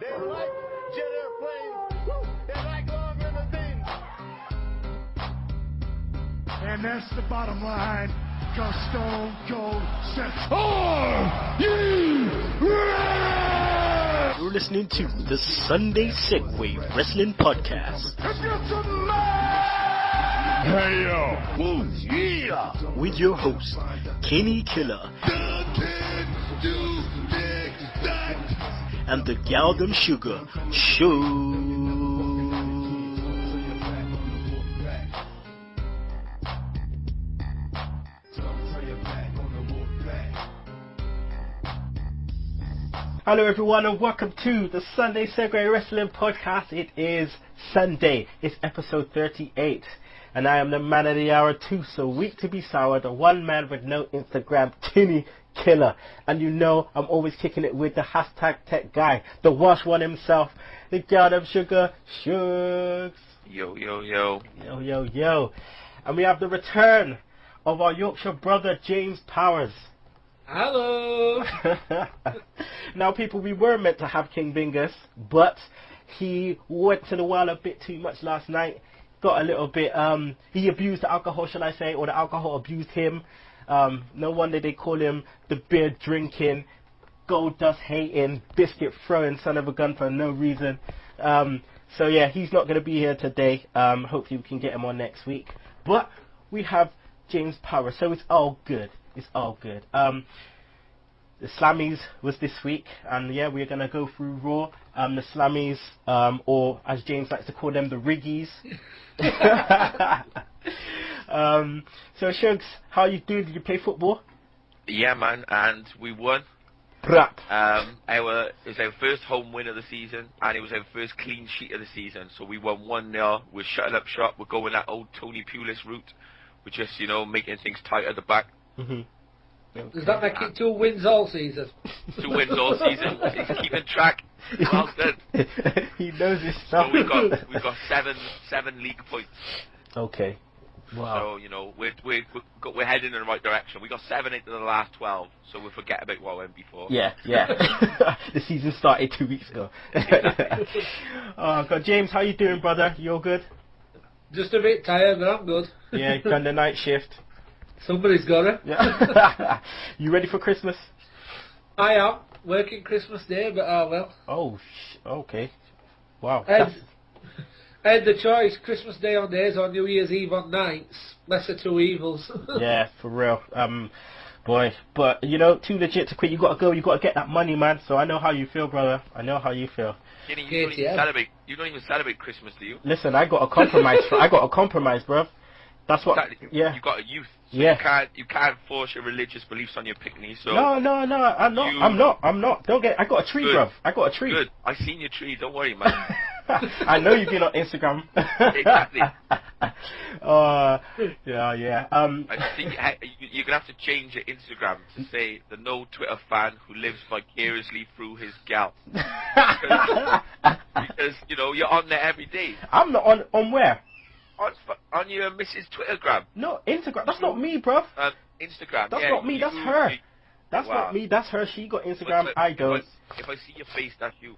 They like jet airplanes. They like long limousines. And that's the bottom line. Cause Stone Cold said, "Are you ready?" You're listening to the Sunday Segue Wrestling Podcast. Hey yo, woo, yeah. With your host, Kinny Killa. And the Galdem Sugar Show. Hello everyone and welcome to the Sunday Segue Wrestling Podcast. It is Sunday, it's episode 38 and I am the man of the hour too, so weak to be sour, the one man with no Instagram, Kinny Killa. And you know I'm always kicking it with the hashtag tech guy, the wash one himself, the Galdem Sugar Shugs. Yo, yo, yo. Yo, yo, yo. And we have the return of our Yorkshire brother, James Powers. Hello. Now people, we were meant to have King Bingus, but he went to the well a bit too much last night. Got a little bit, he abused the alcohol, shall I say, or the alcohol abused him. No wonder they call him the beer drinking, gold dust hating, biscuit throwing son of a gun for no reason. So yeah, he's not going to be here today. Hopefully we can get him on next week. But we have James Power, so it's all good. It's all good. The SLAMMYS was this week, and yeah, we're gonna go through Raw. The SLAMMYS, or as James likes to call them, the Riggies. So Shugs, how you doing? Did you play football? Yeah, man, and we won. Brap. It was our first home win of the season, and it was our first clean sheet of the season. So we won 1-0. We're shutting up shop. We're going that old Tony Pulis route. We're just, you know, making things tight at the back. Mm-hmm. Does that make it 2 wins all season? 2 wins all season. He's keeping track. Well done. He knows his stuff. So we've got seven league points. Okay. Wow. So you know we're heading in the right direction. We got 7 out of the last 12. So we'll forget about what went before. Yeah. The season started 2 weeks ago. Oh God, James, how you doing, brother? You all good? Just a bit tired, but I'm good. Yeah, done the night shift. Somebody's got it. Yeah. You ready for Christmas? I am working Christmas Day, but well. Oh, okay. Wow. I had the choice: Christmas Day on days or New Year's Eve on nights. Lesser 2 evils. Yeah, for real. Boy, but you know, too legit to quit. You gotta go. You gotta get that money, man. So I know how you feel, brother. I know how you feel. Kenny, you don't even celebrate Christmas, do you? Listen, I got a compromise. I got a compromise, bruv. That's what. Exactly. Yeah. You got a youth. So yeah. You can't force your religious beliefs on your picnic. So. No. I'm not. Don't get. I got a tree, bruv. I got a tree. Good. I seen your tree. Don't worry, man. I know you've been on Instagram. Exactly. Yeah. I think you're gonna have to change your Instagram to say the no Twitter fan who lives vicariously through his gal. Because you know you're on there every day. I'm not on where? On your Mrs. Twittergram. No, Instagram. That's not me, bruv. Instagram. That's not me. That's her. That's not me. That's her. She got Instagram. I don't. If I see your face, that's you.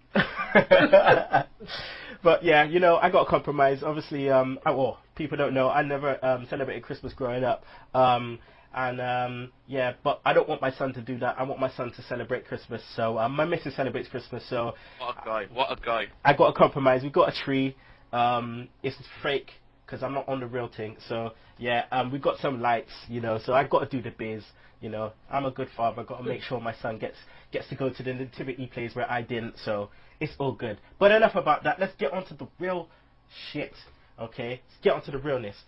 But yeah, you know, I got a compromise. Obviously, well, people don't know. I never celebrated Christmas growing up. Yeah, but I don't want my son to do that. I want my son to celebrate Christmas. So my missus celebrates Christmas. So what a guy. I got a compromise. We got a tree. It's fake because I'm not on the real thing. So yeah, we got some lights. You know, so I got to do the biz. You know, I'm a good father. Got to make sure my son gets to go to the nativity plays where I didn't. So it's all good. But enough about that. Let's get on to the real shit. Okay, let's get on to the realness.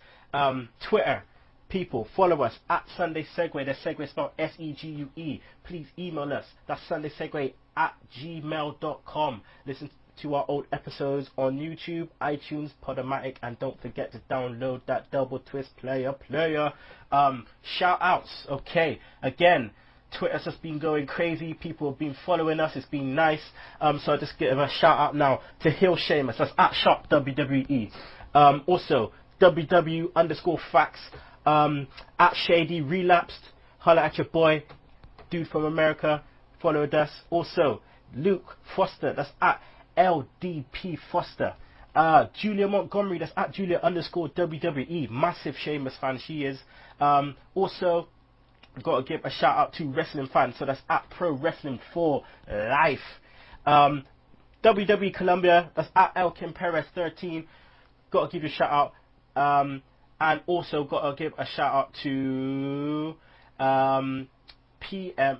Twitter. People, follow us at Sunday Segue. The Segue is spelled S-E-G-U-E. Please email us. That's sundaysegue@gmail.com. Listen to our old episodes on YouTube, iTunes, Podomatic, and don't forget to download that Double Twist player. Shout outs. Okay, again, Twitter's just been going crazy. People have been following us. It's been nice. So I'll just give a shout out now to Hill Sheamus. That's at Shop WWE. Also, WW_facts. At Shady Relapsed. Holla at your boy, dude from America. Followed us. Also, Luke Foster. That's at LDP Foster. Julia Montgomery, that's at Julia _ WWE. Massive Sheamus fan she is. Also, got to give a shout out to wrestling fans. So that's at Pro Wrestling for Life. WWE Colombia, that's at Elkin Perez 13. Got to give you a shout out. And also got to give a shout out to PM.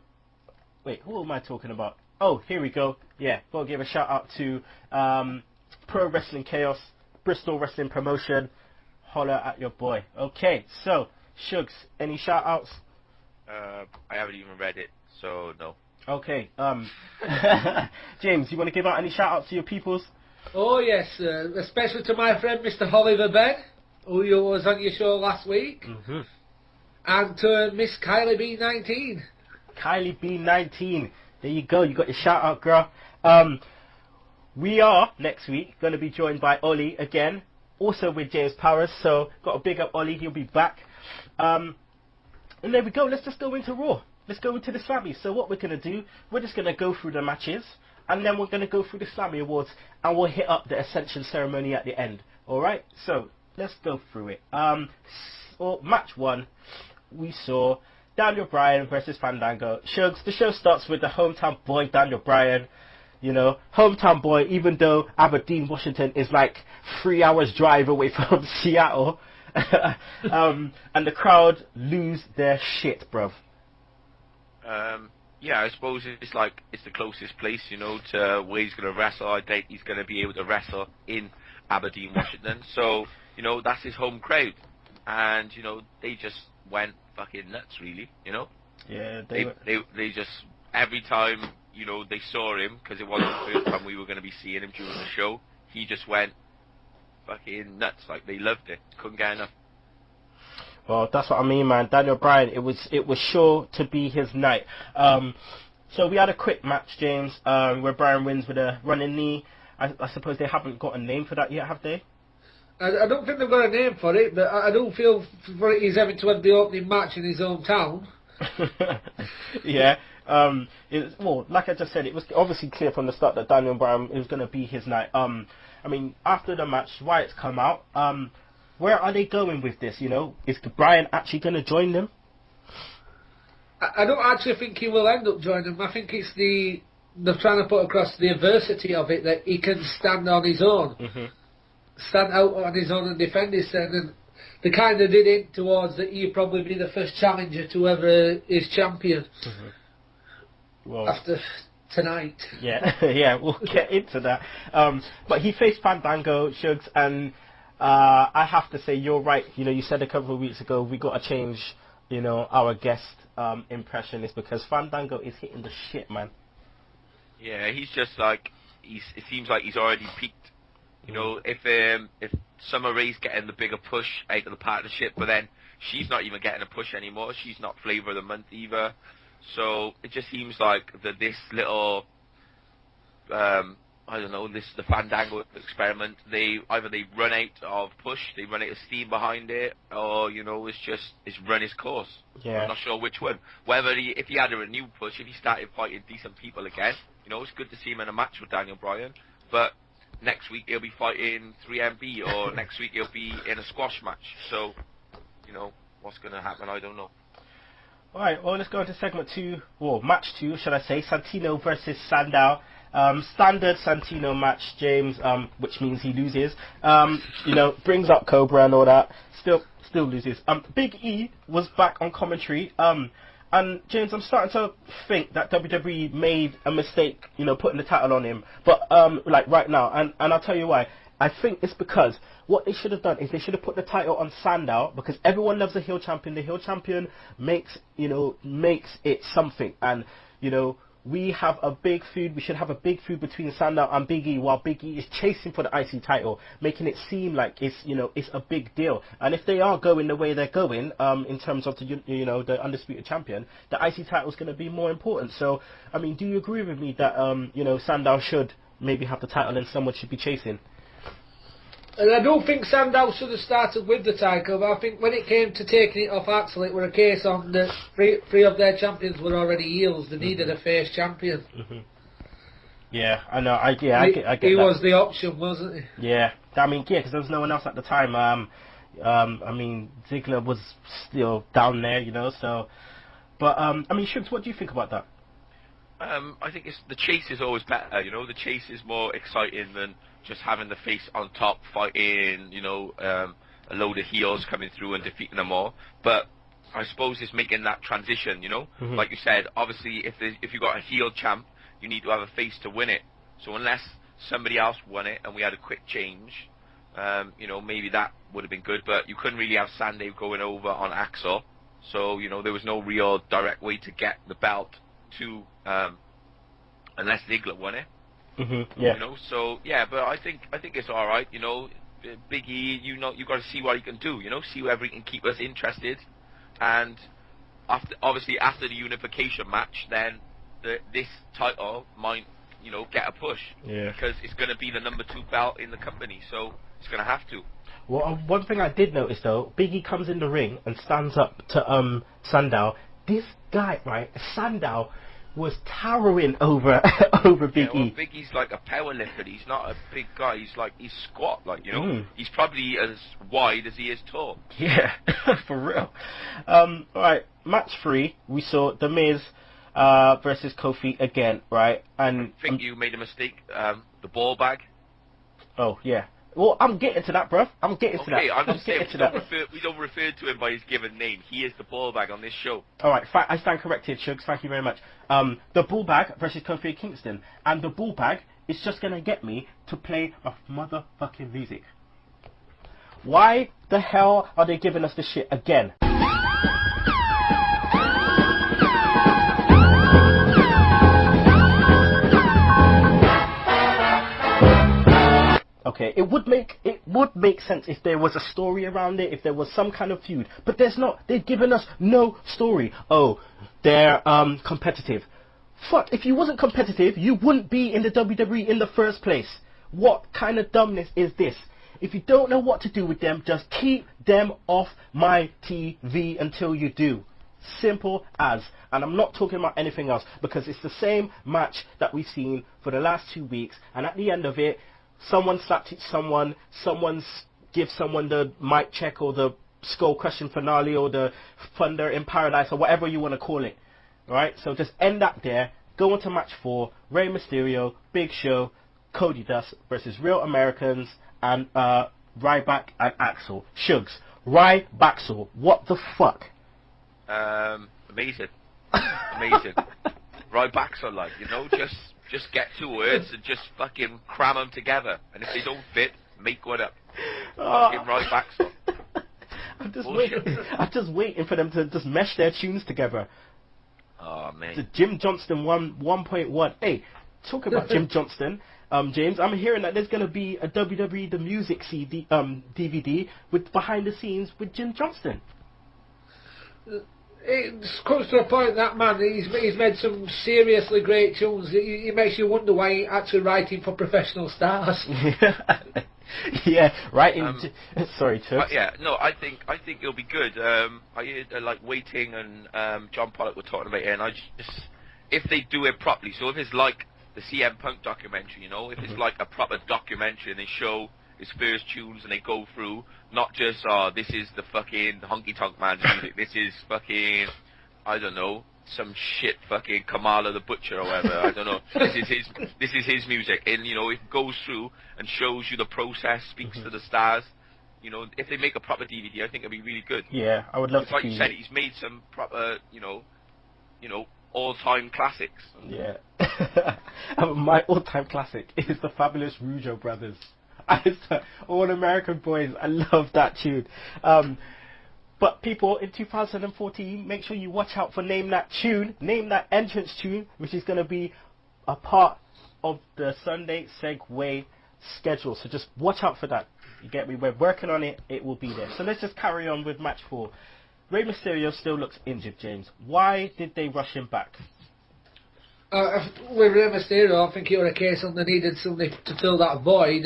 Wait, who am I talking about? Oh, here we go. Yeah, got to give a shout out to Pro Wrestling Chaos, Bristol Wrestling Promotion. Holler at your boy. Okay, so Shugs, any shout outs? I haven't even read it, so no. Okay, James, you want to give out any shout outs to your peoples? Oh yes, especially to my friend Mr. Oliver Ben, who was on your show last week, and to Miss Kylie B19. Kylie B19, there you go, you got your shout out, girl. We are next week going to be joined by Ollie again, also with James Powers, so got to big up Ollie, he'll be back. And there we go, let's just go into Raw. Let's go into the SLAMMYS. So what we're going to do, we're just going to go through the matches, and then we're going to go through the SLAMMY Awards, and we'll hit up the Ascension ceremony at the end. Alright, so let's go through it. Match 1, we saw Daniel Bryan versus Fandango. Shugs, the show starts with the hometown boy, Daniel Bryan. You know, hometown boy, even though Aberdeen, Washington is like 3 hours drive away from Seattle. And the crowd lose their shit, bruv. Yeah, I suppose it's like, it's the closest place, you know, to where he's going to wrestle. I think he's going to be able to wrestle in Aberdeen, Washington. So, you know, that's his home crowd. And, you know, they just went fucking nuts, really, you know? Yeah, they just, every time, you know, they saw him, because it wasn't the first time we were going to be seeing him during the show, he just went fucking nuts. Like, they loved it. Couldn't get enough. Well, that's what I mean, man. Daniel Bryan, it was sure to be his night. So we had a quick match, James, where Bryan wins with a running knee. I suppose they haven't got a name for that yet, have they? I don't think they've got a name for it, but I do feel for it he's having to have the opening match in his own town. Yeah. Well, like I just said, it was obviously clear from the start that Daniel Bryan was going to be his night. I mean, after the match, Wyatts come out. Where are they going with this, you know? Is Bryan actually going to join them? I don't actually think he will end up joining them. I think it's they're trying to put across the adversity of it, that he can stand on his own. Stand out on his own and defend himself. And they kind of did it towards that he'd probably be the first challenger to whoever is champion. Well, after tonight. Yeah, yeah, we'll get into that. But he faced Fandango, Shugs, and I have to say, you're right. You know, you said a couple of weeks ago, we got to change, you know, our guest impression is because Fandango is hitting the shit, man. Yeah, he's just like, it seems like he's already peaked. You know, if Summer Rae's getting the bigger push out of the partnership, but then she's not even getting a push anymore. She's not Flavor of the Month either. So it just seems like that this little, I don't know, the Fandango experiment, either they run out of push, they run out of steam behind it, or, you know, it's run its course. Yeah. I'm not sure which one. Whether if he had a renewed push, if he started fighting decent people again, you know, it's good to see him in a match with Daniel Bryan, but next week he'll be fighting 3MB, or next week he'll be in a squash match. So, you know, what's going to happen, I don't know. Alright, well, let's go into segment 2, or match 2, should I say, Santino versus Sandow. Standard Santino match, James, which means he loses. You know, brings up Cobra and all that, still loses. Big E was back on commentary, and James, I'm starting to think that WWE made a mistake, you know, putting the title on him, but like right now, and I'll tell you why. I think it's because what they should have done is they should have put the title on Sandow, because everyone loves a heel champion. The heel champion makes it something, and you know, we have a big feud. We should have a big feud between Sandow and Big E, while Big E is chasing for the IC title, making it seem like it's, you know, it's a big deal. And if they are going the way they're going, in terms of the undisputed champion, the IC title is going to be more important. So, I mean, do you agree with me that you know, Sandow should maybe have the title and someone should be chasing? And I don't think Sandow should have started with the title, but I think when it came to taking it off Axel, it were a case on that three of their champions were already heels. They needed a face champion. Yeah, I know. I get that. He was the option, wasn't he? Yeah, I mean, yeah, because there was no one else at the time. I mean, Ziggler was still down there, you know. So, but I mean, Shugs, what do you think about that? I think the chase is always better. You know, the chase is more exciting than just having the face on top fighting. You know, a load of heels coming through and defeating them all. But I suppose it's making that transition. You know, like you said, obviously, if you got a heel champ, you need to have a face to win it. So unless somebody else won it and we had a quick change, you know, maybe that would have been good. But you couldn't really have Sandow going over on Axel. So, you know, there was no real direct way to get the belt to, unless Ziggler won it. Yeah. You know, so, yeah, but I think it's alright, you know. Big E, you know, you got to see what he can do, you know, see whether he can keep us interested. And obviously after the unification match, then this title might, you know, get a push. Yeah. Because it's going to be the number 2 belt in the company, so it's going to have to. Well, one thing I did notice though, Big E comes in the ring and stands up to Sandow. This guy, right, Sandow, was towering over Big E. Big E's like a power lifter. He's not a big guy. He's squat, like, you know. He's probably as wide as he is tall. Yeah, for real. Alright, match 3, we saw The Miz versus Kofi again, right? And I think you made a mistake. The ball bag. Oh, yeah. Well, I'm getting to that, bruv. I'm getting to that. Okay, I'm just saying, that. we don't refer to him by his given name. He is the ball bag on this show. Alright, I stand corrected, Shugs. Thank you very much. The bull bag versus Kofi Kingston. And the bull bag is just going to get me to play a motherfucking music. Why the hell are they giving us this shit again? Okay, it would make sense if there was a story around it, if there was some kind of feud, but there's not. They've given us no story. Oh, they're competitive. Fuck, if you wasn't competitive, you wouldn't be in the WWE in the first place. What kind of dumbness is this? If you don't know what to do with them, just keep them off my TV until you do. Simple as. And I'm not talking about anything else, because it's the same match that we've seen for the last 2 weeks, and at the end of it, someone slapped someone gives someone the mic check or the skull crushing finale or the Thunder in Paradise or whatever you want to call it. Right? So just end that there. Go on to match 4. Rey Mysterio, Big Show, CodyDust versus Real Americans and Ryback and Axel. Shugs. Ryback, what the fuck? Amazing. Amazing. Ryback's are like, you know, just get 2 words and just fucking cram them together. And if they don't fit, make one up. Fucking Ryback's. I'm just waiting for them to just mesh their tunes together. Oh, man. The Jim Johnston 1.1. Hey, talk about Jim Johnston. James, I'm hearing that there's going to be a WWE The Music CD, DVD with behind the scenes with Jim Johnston. It comes to a point that man, he's made some seriously great tunes. It makes you wonder why he's actually writing for professional stars. Yeah, writing. Sorry, Chuck. Yeah, no, I think it'll be good. I heard like Waiting and John Pollock were talking about it, and I just, if they do it properly, so if it's like the CM Punk documentary, you know, if it's like a proper documentary and they show his first tunes and they go through, not just, this is the fucking Honky Tonk Man's music, this is fucking, I don't know, some shit fucking Kamala the Butcher or whatever, I don't know, this is his music, and, you know, it goes through and shows you the process, speaks to the stars, you know, if they make a proper DVD, I think it'd be really good. Yeah, I would love to like see you said, he's made some proper, you know, all-time classics. Yeah. My all-time classic is the Fabulous Rougeau Brothers. All American Boys. I love that tune. But people, in 2014, make sure you watch out for Name That Tune, Name That Entrance Tune, which is going to be a part of the Sunday Segue schedule. So just watch out for that. You get me? We're working on it. It will be there. So let's just carry on with match 4. Rey Mysterio still looks injured, James. Why did they rush him back? With Rey Mysterio, I think it was a case of they needed somebody to fill that void,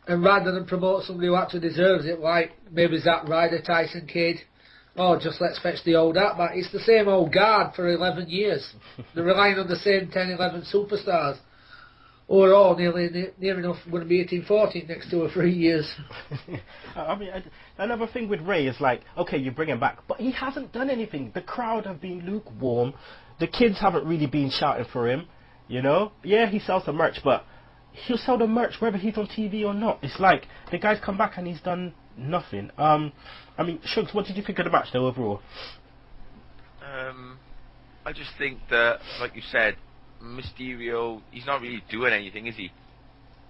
and rather than promote somebody who actually deserves it, like maybe Zack Ryder, Tyson Kidd, or just let's fetch the old hat back. It's the same old guard for 11 years. They're relying on the same 10, 11 superstars. overall near enough going to be 18-14 next 2 or 3 years. I mean, another thing with Ray is like, okay, you bring him back, but he hasn't done anything. The crowd have been lukewarm. The kids haven't really been shouting for him, you know? Yeah, he sells the merch, but he'll sell the merch whether he's on TV or not. It's like, the guy's come back and he's done nothing. I mean, Shugs, what did you think of the match, though, overall? I just think that, like you said, Mysterio, he's not really doing anything, is he?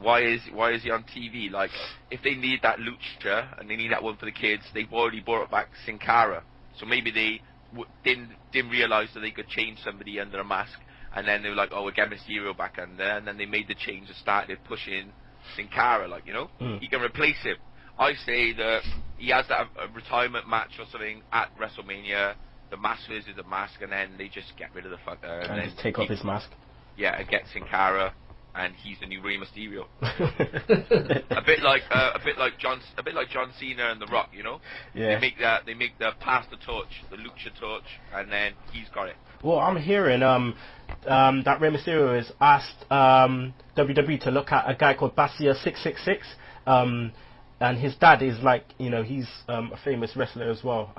Why is he on TV? Like, if they need that lucha and they need that one for the kids, they've already brought back Sin Cara. So maybe they didn't realise that they could change somebody under a mask, and then they were like, oh, we'll get Mysterio back under, and then they made the change and started pushing Sin Cara, like, you know? He can replace him. I say that he has that retirement match or something at WrestleMania. The mask versus the mask, and then they just get rid of the fucker and just take off his mask. Yeah, and get Sin Cara, and he's the new Rey Mysterio. a bit like John Cena and The Rock, you know. Yeah. They make the pass the torch, the lucha torch, and then he's got it. Well, I'm hearing that Rey Mysterio has asked WWE to look at a guy called Basia 666. And his dad is like, you know, he's a famous wrestler as well.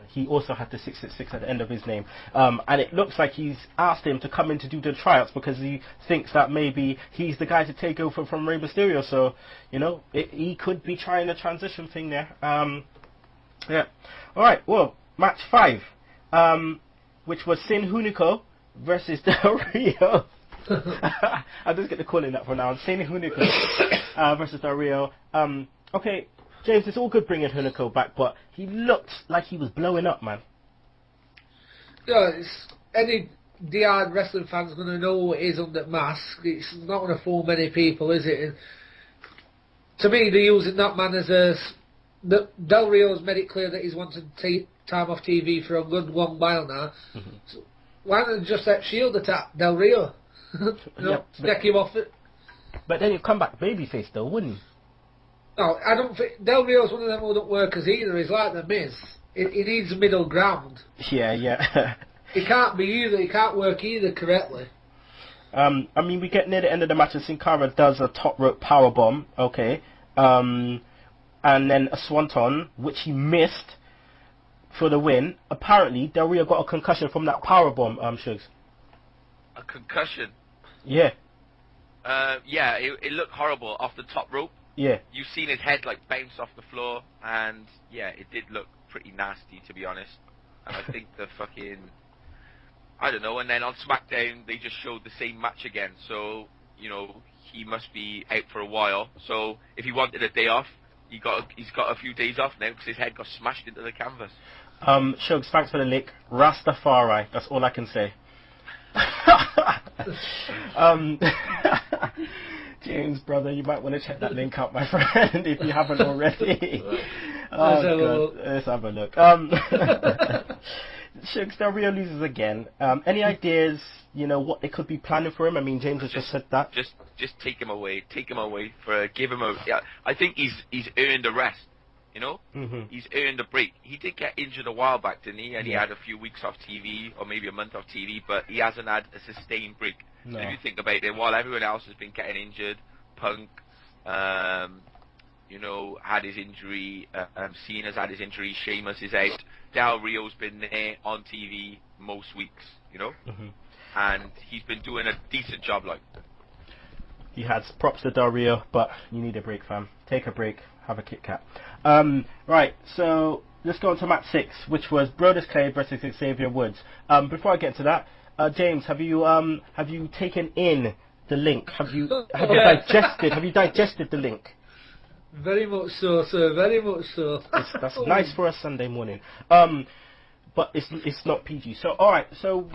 He also had the 666 at the end of his name. And it looks like he's asked him to come in to do the tryouts because he thinks that maybe he's the guy to take over from Rey Mysterio. So, you know, he could be trying a transition thing there. Yeah. Alright, well, match 5, which was Sin Hunico versus Del Rio. I'm just going to call him that for now. Sin Hunico versus Del Rio. Okay, James, it's all good bringing Hunico back, but he looked like he was blowing up, man. Yeah, any die-hard wrestling fan's going to know what is under mask. It's not going to fool many people, is it? And to me, they're using that man as Del Rio's made it clear that he's wanted time off TV for a good 1 while now. So why not just let Shield attack Del Rio? Stick him off it. But then he'd come back babyface, though, wouldn't he? No, I don't think Del Rio's one of them who don't work as either. He's like the Miz. He needs a middle ground. Yeah. He can't be either. He can't work either correctly. I mean, we get near the end of the match and Sin Cara does a top rope powerbomb, okay, and then a swanton, which he missed for the win. Apparently, Del Rio got a concussion from that powerbomb, Shugs. A concussion? Yeah. Yeah, it looked horrible off the top rope. Yeah. You've seen his head like bounce off the floor, and yeah, it did look pretty nasty, to be honest. And I think the fucking, I don't know. And then on Smackdown, they just showed the same match again. So you know, he must be out for a while. So if he wanted a day off, he's got a few days off now because his head got smashed into the canvas. Shugs, thanks for the link. Rastafari. That's all I can say. James, brother, you might want to check that link out, my friend, if you haven't already. Let's have a look. Shugs, Del Rio loses again. Any ideas, you know, what they could be planning for him? I mean, James has just said that. Just take him away. Take him away. Give him a. Yeah, I think he's earned a rest. You know, he's earned a break. He did get injured a while back, didn't he? And he had a few weeks off TV, or maybe a month off TV, but he hasn't had a sustained break. No. So if you think about it, while everyone else has been getting injured, Punk, you know, had his injury, Cena's had his injury, Sheamus is out, Del Rio's been there on TV most weeks, you know, and he's been doing a decent job, like. He has props to Del Rio, but you need a break, fam. Take a break. Have a Kit Kat. Right, so let's go on to match 6, which was Brodus Clay versus Xavier Woods. Before I get to that, James, have you taken in the link? Have you digested the link? Very much so, sir. Very much so. That's nice for a Sunday morning. But it's not PG. So all right, so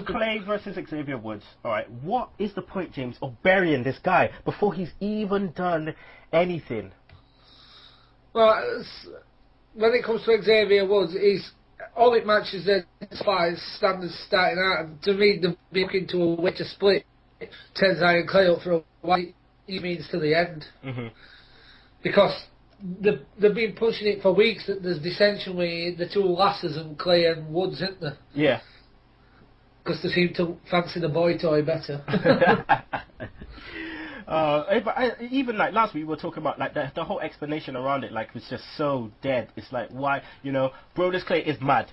Clay versus Xavier Woods. All right, what is the point, James, of burying this guy before he's even done anything? Well, when it comes to Xavier Woods, all it matches there as far as standards starting out, and to me, they're looking to a way to split Tenzai and Clay up for a while he means to the end. Because they've been pushing it for weeks that there's dissension with the two lasses and Clay and Woods, isn't there? Yeah. Because they seem to fancy the boy toy better. Even like last week we were talking about like the whole explanation around it like was just so dead. It's like why Brodus Clay is mad.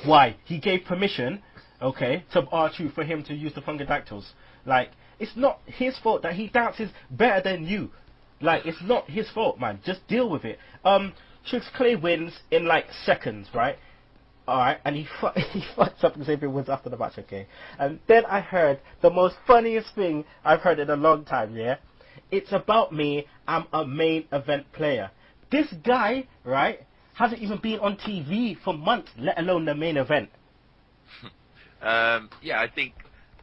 Why he gave permission, okay, to R2 for him to use the fungadactyls. Like it's not his fault that he dances better than you. Like it's not his fault, man. Just deal with it. Sugs Clay wins in like seconds, right? Alright, and he fucks up Xavier wins after the match, okay? And then I heard the most funniest thing I've heard in a long time, yeah? It's about me, I'm a main event player. This guy, right, hasn't even been on TV for months, let alone the main event. Yeah, I think,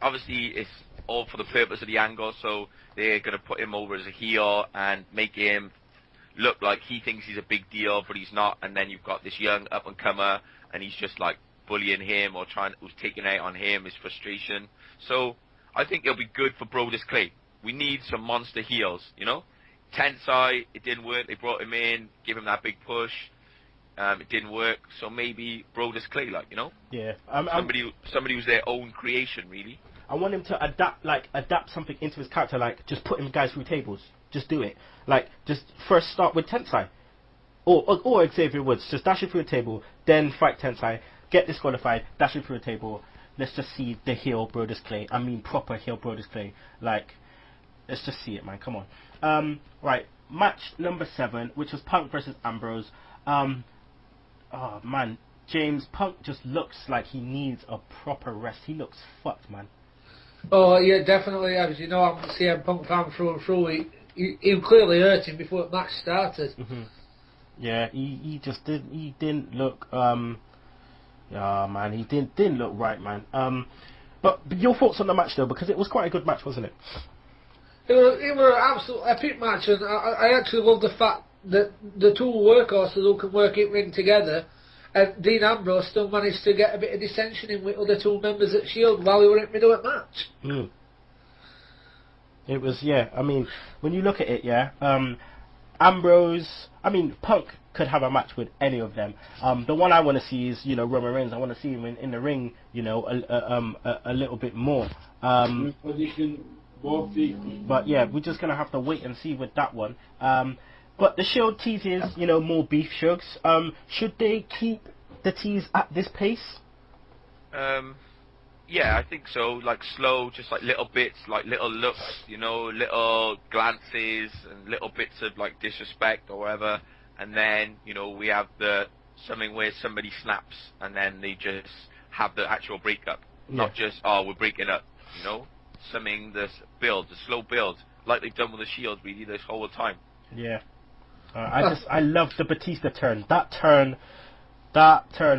obviously, it's all for the purpose of the angle, so they're going to put him over as a heel and make him look like he thinks he's a big deal, but he's not, and then you've got this young up-and-comer, and he's just like bullying him or who's taking out on him, his frustration. So I think it'll be good for Brodus Clay. We need some monster heels, you know? Tensai, it didn't work. They brought him in, give him that big push. It didn't work. So maybe Brodus Clay, like, you know? Yeah. Somebody who's their own creation, really. I want him to adapt something into his character, like just put him guys through tables. Just do it. Like just first start with Tensai. Or Xavier Woods, just dash it through a table, then fight Tensai, get disqualified, dash it through a table. Let's just see the heel Brodus Clay. I mean proper heel Brodus Clay. Like, let's just see it, man. Come on. Right, match number 7, which was Punk versus Ambrose. Oh man, James, Punk just looks like he needs a proper rest. He looks fucked, man. Oh yeah, definitely. As you know, I'm a CM Punk fan through and through. He clearly hurt him before the match started. Mm-hmm. Yeah, he didn't look yeah, man, he didn't look right, man. But your thoughts on the match though, because it was quite a good match, wasn't it? It was an absolute epic match, and I actually love the fact that the two workhorses who can work in ring together, and Dean Ambrose still managed to get a bit of dissension in with other two members at Shield while we were in the middle of the match. Mm. It was, yeah. I mean, when you look at it, yeah. Ambrose, I mean, Punk could have a match with any of them. The one I want to see is, Roman Reigns. I want to see him in the ring, a little bit more. But yeah, we're just gonna have to wait and see with that one. But the Shield teases, more beef, Sugs. Should they keep the tease at this pace? Yeah, I think so. Like slow, just like little bits, like little looks, little glances and little bits of like disrespect or whatever. And then, we have something where somebody snaps and then they just have the actual breakup. Yeah. Not just, we're breaking up, Something that's a slow build, like they've done with the Shield really this whole time. Yeah. I love the Batista turn. That turn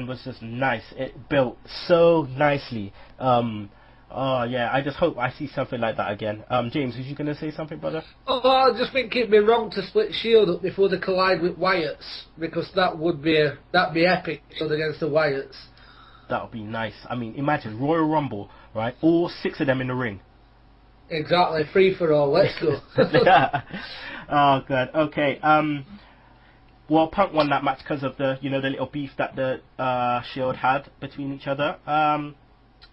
was just nice. It built so nicely. Oh yeah, I just hope I see something like that again. James, was you going to say something, brother? Oh, I just think it'd be wrong to split Shield up before they collide with Wyatts, because that'd be epic against the Wyatts. That would be nice. I mean, imagine Royal Rumble, right? All 6 of them in the ring. Exactly, free for all. Let's go. Yeah. Oh god. Okay. Well, Punk won that match because of the the little beef that the Shield had between each other.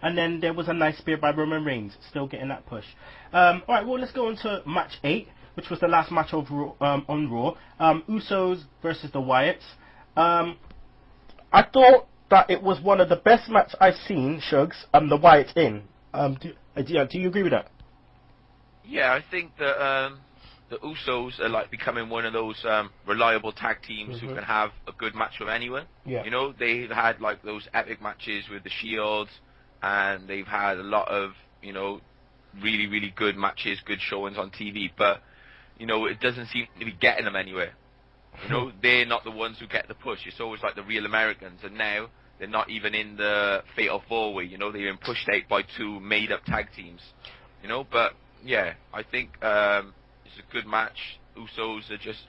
And then there was a nice spear by Roman Reigns, still getting that push. Alright, well, let's go on to match 8, which was the last match of on Raw. Usos versus the Wyatts. I thought that it was one of the best matches I've seen, Sugs, the Wyatts in. Do you agree with that? Yeah, I think that the Usos are like becoming one of those reliable tag teams who can have a good match with anyone. Yeah. They've had like those epic matches with the Shield, and they've had a lot of, really, really good matches, good showings on TV, but, it doesn't seem to be getting them anywhere. They're not the ones who get the push. It's always like the real Americans, and now they're not even in the Fatal 4-Way, they've been pushed out by 2 made-up tag teams, but, yeah, I think it's a good match. Usos are just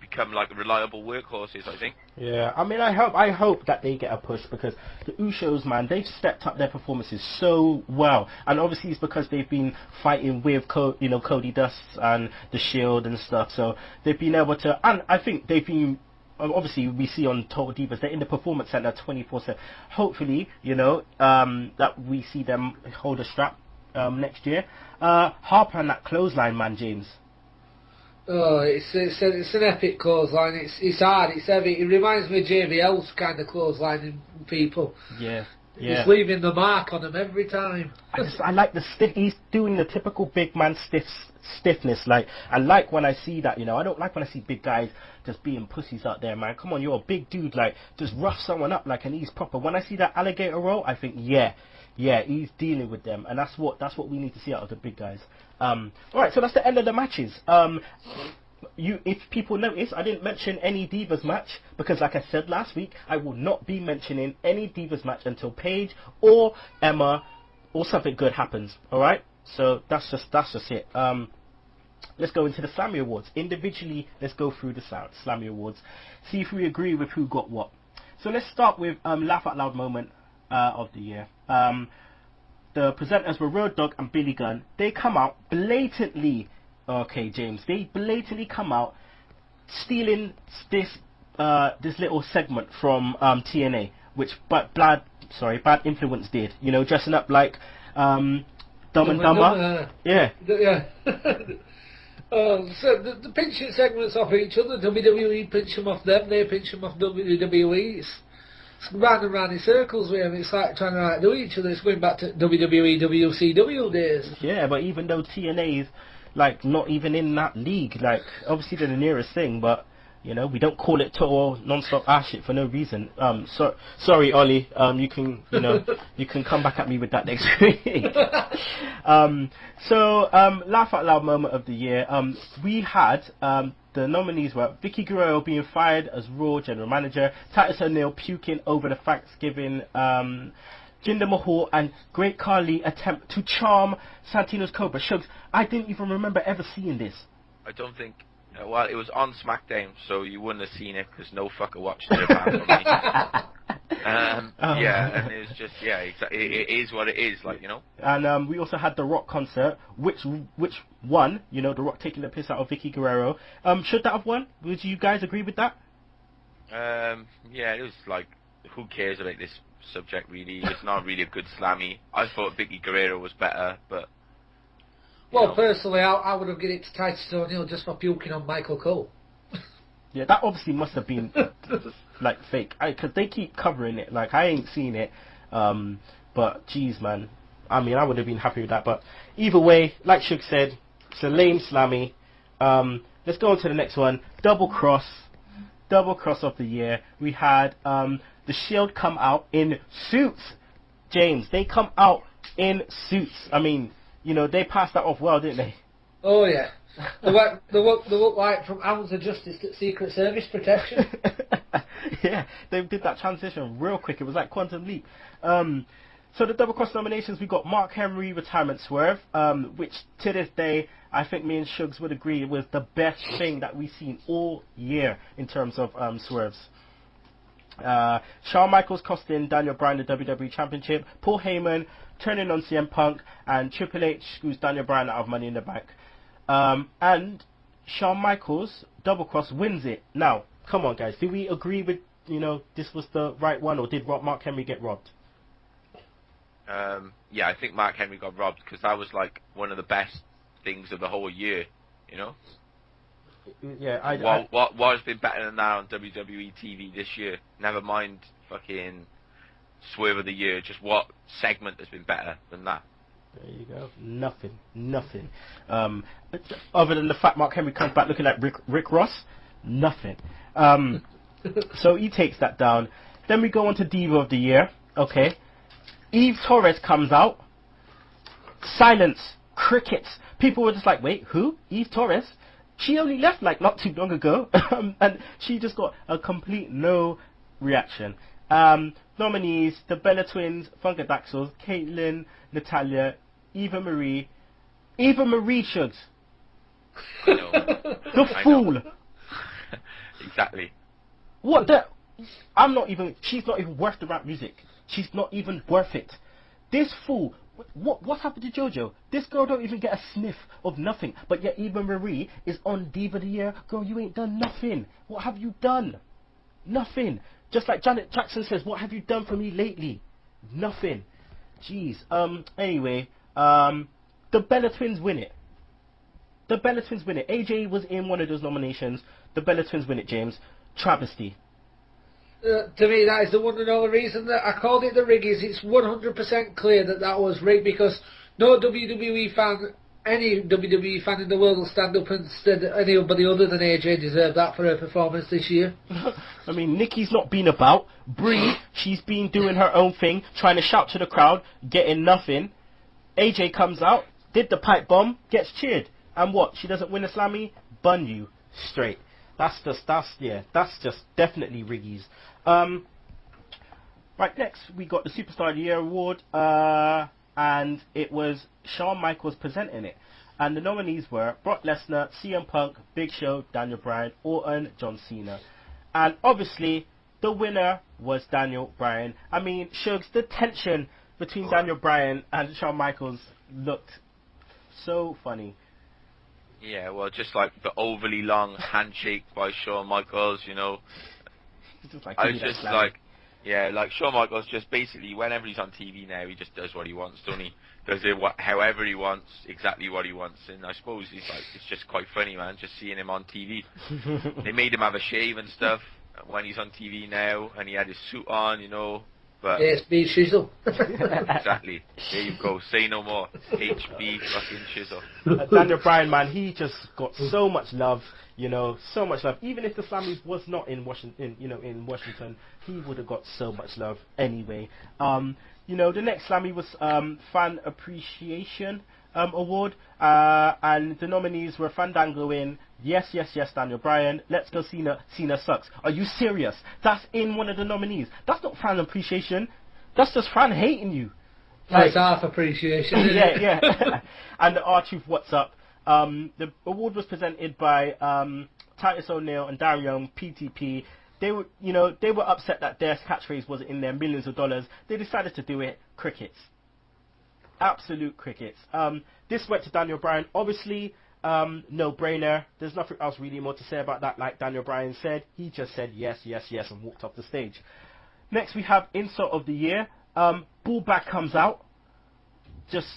become like reliable workhorses, I think. Yeah, I mean, I hope that they get a push, because the Usos, man, they've stepped up their performances so well, and obviously it's because they've been fighting with CodyDust and the Shield and stuff, so they've been able to, and I think they've been, obviously we see on Total Divas, they're in the Performance Center 24/7. Hopefully, that we see them hold a strap next year. Harper and that clothesline, man, James. Oh, it's an epic clothesline. It's hard. It's heavy. It reminds me of JBL's kind of clotheslining people. Yeah. He's leaving the mark on them every time. I like the stiff. He's doing the typical big man stiffness. Like, I like when I see that. You know, I don't like when I see big guys just being pussies out there, man. Come on, you're a big dude. Like, just rough someone up like, and he's proper. When I see that alligator roll, I think, yeah, he's dealing with them, and that's what we need to see out of the big guys. All right, so that's the end of the matches. If people notice, I didn't mention any Divas match because, like I said last week, I will not be mentioning any Divas match until Paige or Emma or something good happens. All right, so that's just it. Let's go into the Slammy Awards individually. Let's go through the Slammy Awards, see if we agree with who got what. So let's start with Laugh Out Loud moment of the year. The presenters were Road Dogg and Billy Gunn. They come out blatantly. Okay, James. They blatantly come out stealing this little segment from TNA, which Bad Influence did. You know, dressing up like Dumb and Dumber. Yeah. So the pinching segments off each other. WWE pinch them off them. They pinch them off WWE. It's round and round in circles with them. It's like trying to outdo each other. It's going back to WWE, WCW days. Yeah, but even though TNA is like not even in that league, like obviously they're the nearest thing, but you know, we don't call it total non-stop ass shit for no reason. Sorry, Ollie. You can you can come back at me with that next week. Laugh Out Loud moment of the year. We had the nominees were Vicky Guerrero being fired as Raw general manager, Titus O'Neil puking over the Thanksgiving, Jinder Mahal and Great Khali attempt to charm Santino's Cobra. Shugs, I didn't even remember ever seeing this. I don't think. Well, it was on Smackdown, so you wouldn't have seen it because no fucker watched it apart from me. Yeah, and it was just it is what it is, like, you know. And we also had the Rock concert, which won. You know, the Rock taking the piss out of Vicky Guerrero. Should that have won? Would you guys agree with that? Yeah, it was like, who cares about this subject really? It's not really a good Slammy. I thought Vicky Guerrero was better, but. Well, personally, I would have given it to Titus O'Neil just for puking on Michael Cole. Yeah, that obviously must have been like fake, because they keep covering it. Like, I ain't seen it, but geez, man. I mean, I would have been happy with that. But either way, like Shug said, it's a lame Slammy. Let's go on to the next one. Double cross of the year. We had the Shield come out in suits. James, they come out in suits. I mean, you know, they passed that off well, didn't they? Oh, yeah. They look like from Hounds of Justice to Secret Service protection. Yeah, they did that transition real quick. It was like Quantum Leap. So the double cross nominations, we got Mark Henry Retirement Swerve, which to this day, I think me and Shugs would agree was the best thing that we've seen all year in terms of swerves. Shawn Michaels costing Daniel Bryan the WWE Championship, Paul Heyman turning on CM Punk, and Triple H screws Daniel Bryan out of Money in the Bank. And Shawn Michaels double cross wins it. Now, come on guys, do we agree with, you know, this was the right one, or did Mark Henry get robbed? Yeah, I think Mark Henry got robbed because that was like one of the best things of the whole year, you know. Yeah, what has been better than that on WWE TV this year? Never mind fucking Swerve of the Year. Just what segment has been better than that? There you go. Nothing. Other than the fact Mark Henry comes back looking like Rick Ross, nothing. So he takes that down. Then we go on to Diva of the Year. Okay. Eve Torres comes out. Silence. Crickets. People were just like, wait, who? Eve Torres? She only left like not too long ago. And she just got a complete no reaction. Nominees, the Bella Twins, Funkadaxels, Caitlyn, Natalia, Eva Marie, Shugs. The fool. Exactly. What the? She's not even worth the rap music. She's not even worth it. This fool. What happened to JoJo? This girl don't even get a sniff of nothing. But yet Eva Marie is on Diva of the Year. Girl, you ain't done nothing. What have you done? Nothing. Just like Janet Jackson says, what have you done for me lately? Nothing. Jeez. Anyway, The Bella Twins win it. The Bella Twins win it. AJ was in one of those nominations. The Bella Twins win it, James. Travesty. To me, that is the one and only reason that I called it the rig. Is it's 100% clear that that was rigged, because no WWE fan, any WWE fan in the world will stand up and say that anybody other than AJ deserved that for her performance this year. I mean, Nikki's not been about. Brie, she's been doing her own thing, trying to shout to the crowd, getting nothing. AJ comes out, did the pipe bomb, gets cheered. And what? She doesn't win a Slammy? Bun you straight. That's just definitely riggies. Right, next we got the Superstar of the Year award, and it was Shawn Michaels presenting it. And the nominees were Brock Lesnar, CM Punk, Big Show, Daniel Bryan, Orton, John Cena. And obviously, the winner was Daniel Bryan. I mean, Shugs, the tension between Daniel Bryan and Shawn Michaels looked so funny. Yeah, well, just like the overly long handshake by Shawn Michaels, you know. I was just like, yeah, like Shawn Michaels just basically, whenever he's on TV now, he just does what he wants, don't he? Does it however he wants, exactly what he wants. And I suppose it's just quite funny, man, just seeing him on TV. They made him have a shave and stuff when he's on TV now, and he had his suit on, you know. But HB Shizzle. Exactly. There you go. Say no more. HB fucking Shizzle. Daniel Bryan, man, he just got so much love, you know, so much love. Even if the Slammies was not in Washington, he would have got so much love anyway. You know, the next Slammy was Fan Appreciation Award, and the nominees were Fandango in Yes, Daniel Bryan, Let's Go Cena Sucks. Are you serious? That's in one of the nominees. That's not fan appreciation. That's just fan hating you. That's half appreciation. Isn't it? Yeah. And the R-Truth What's Up. The award was presented by Titus O'Neil and Darren Young, PTP. They were upset that their catchphrase wasn't in their millions of dollars. They decided to do it. Crickets. Absolute crickets. This went to Daniel Bryan. Obviously, no brainer. There's nothing else really more to say about that. Like Daniel Bryan said, he just said yes, and walked off the stage. Next, we have Insult of the Year. Bullbag comes out, just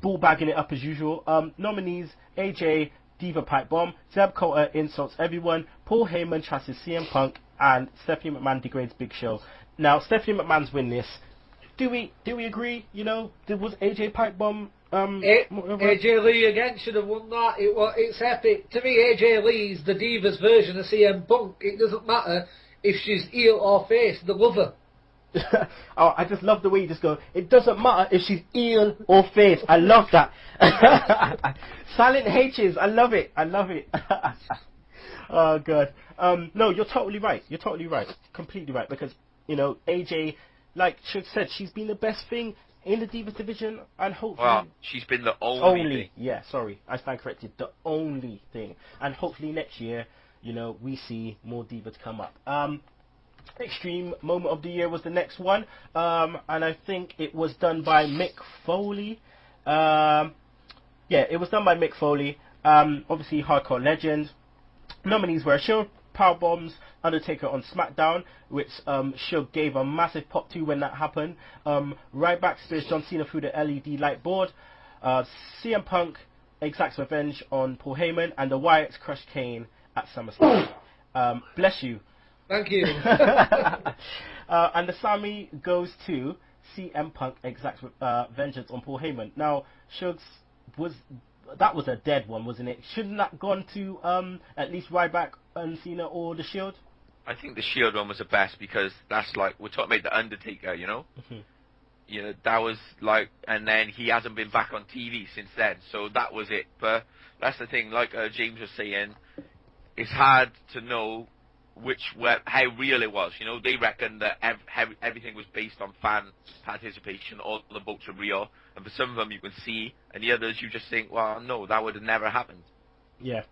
bullbagging it up as usual. Nominees: AJ, Diva Pipe Bomb, Zeb Coulter insults everyone, Paul Heyman trashes CM Punk, and Stephanie McMahon degrades Big Show. Now, Stephanie McMahon's win this. Do we agree? You know, was AJ Pipe Bomb? AJ Lee again should have won that. It's epic. To me, AJ Lee's the Divas version of CM Punk. It doesn't matter if she's heel or face, the lover. Oh, I just love the way you just go, it doesn't matter if she's heel or face. I love that. Silent H's, I love it. Oh, God. No, you're totally right. Completely right. Because, you know, AJ, like Chuck said, she's been the best thing in the Divas division, and hopefully... Well, she's been the only thing. Yeah, sorry, I stand corrected. The only thing. And hopefully next year, you know, we see more Divas come up. Extreme Moment of the Year was the next one, and I think it was done by Mick Foley. Yeah, it was done by Mick Foley. Obviously, Hardcore Legend. Nominees were Shield Powerbombs, Undertaker on Smackdown, which Shug gave a massive pop to when that happened. Ryback spears John Cena through the LED light board. CM Punk exacts revenge on Paul Heyman, and the Wyatts crush Kane at SummerSlam. Bless you. Thank you. And the Slammy goes to CM Punk exacts vengeance on Paul Heyman. Now, Shugs, that was a dead one, wasn't it? Shouldn't that gone to at least Ryback and Cena or the Shield? I think the Shield one was the best, because that's like, we're talking about the Undertaker, you know? Mm-hmm. You know, that was like, and then he hasn't been back on TV since then, so that was it. But that's the thing, like James was saying, it's hard to know how real it was. You know, they reckon that everything was based on fan participation, all the votes were real, and for some of them you can see, and the others you just think, well, no, that would have never happened. Yeah,